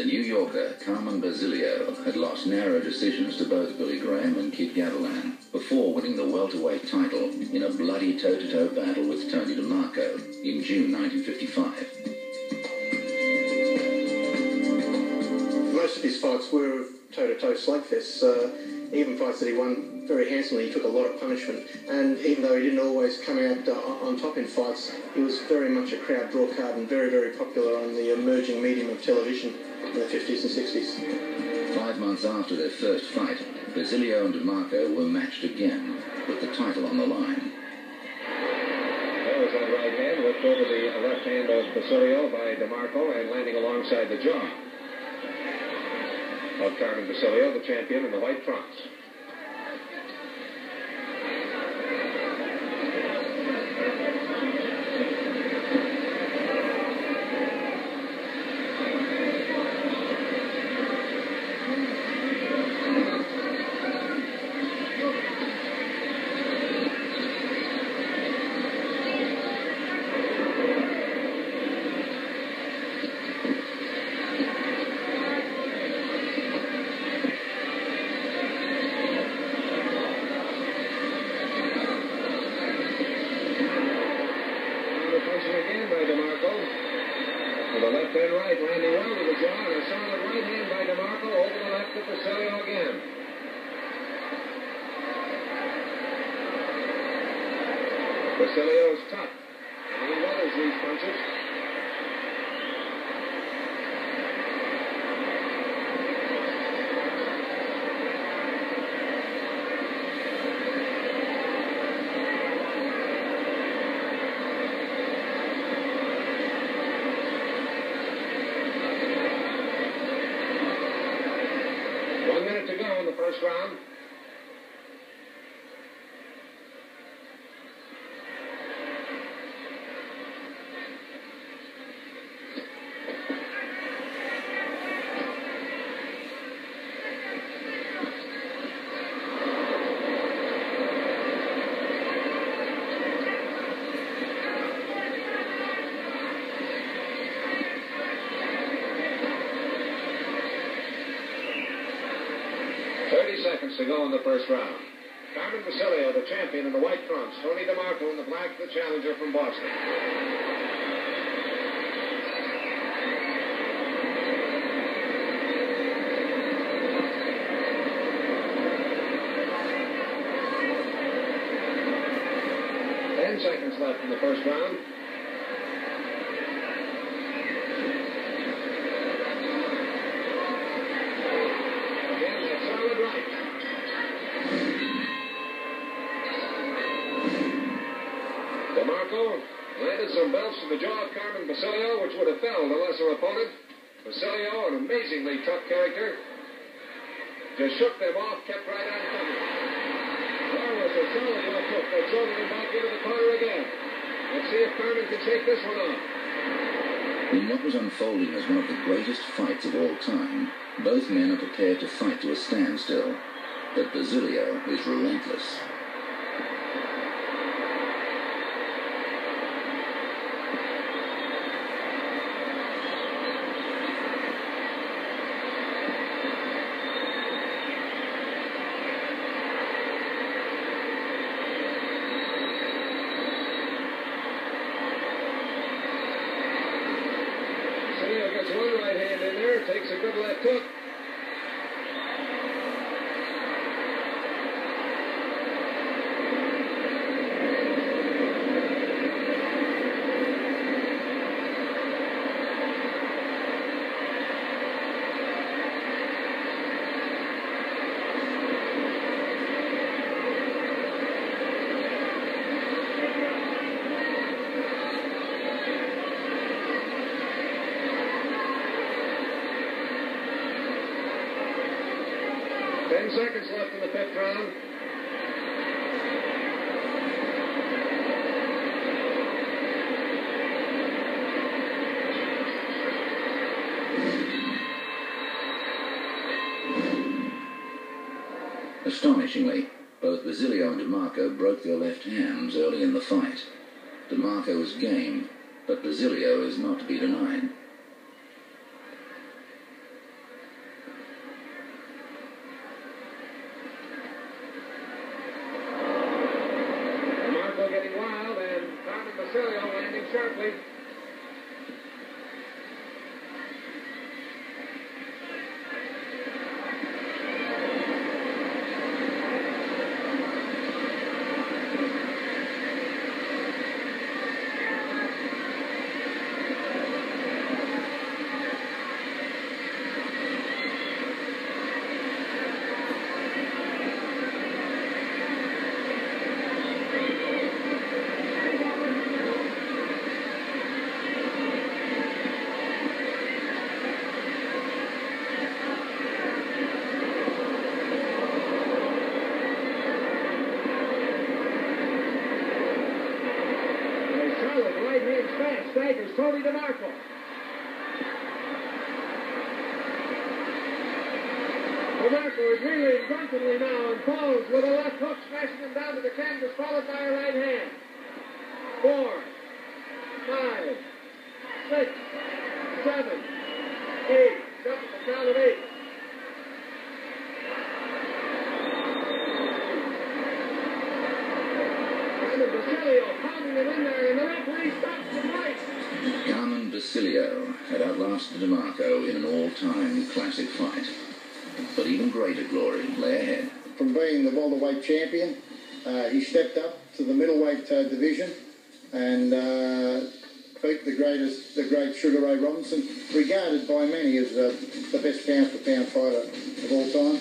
New Yorker, Carmen Basilio, had lost narrow decisions to both Billy Graham and Kid Gavilan before winning the welterweight title in a bloody toe-to-toe battle with Tony DeMarco in June 1955. Most of his fights were toe-to-toe slugfests. Even fights that he won very handsomely, he took a lot of punishment. And even though he didn't always come out on top in fights, he was very much a crowd draw card and very, very popular on the emerging medium of television in the 50s and 60s. 5 months after their first fight, Basilio and DeMarco were matched again, with the title on the line. That was that right hand, looked over the left hand of Basilio by DeMarco and landing alongside the jaw of Carmen Basilio, the champion in the white trunks. Again by DeMarco. With the left and right, landing well to the jaw, and a solid right hand by DeMarco over the left to Basilio again. Basilio's tough, and he weathers these punches. To go in the first round. Seconds to go in the first round. Carmen Basilio, the champion in the white trunks. Tony DeMarco in the black, the challenger from Boston. Ten seconds left in the first round. DeMarco landed some belts to the jaw of Carmen Basilio, which would have felled a lesser opponent. Basilio, an amazingly tough character, just shook them off, kept right on coming. There was a solid left hook that drove him back into the corner again. Let's see if Carmen can shake this one off. In what was unfolding as one of the greatest fights of all time, both men are prepared to fight to a standstill, but Basilio is relentless. Gets one right hand in there, takes a good left hook. Ten seconds left in the fifth round. Astonishingly, both Basilio and DeMarco broke their left hands early in the fight. DeMarco is game, but Basilio is not to be denied. sharply. Right-hand fast staggers Tony DeMarco. DeMarco is reeling drunkenly now and falls with a left hook, smashing him down to the canvas, followed by a right hand. 4, 5, 6, 7, 8. Jump at the count of 8. Basilio pounding him in there, and the referee stops the fight. Carmen Basilio had outlasted DeMarco in an all-time classic fight. But even greater glory lay ahead. From being the welterweight champion, he stepped up to the middleweight division and beat the great Sugar Ray Robinson, regarded by many as the best pound-for-pound fighter of all time.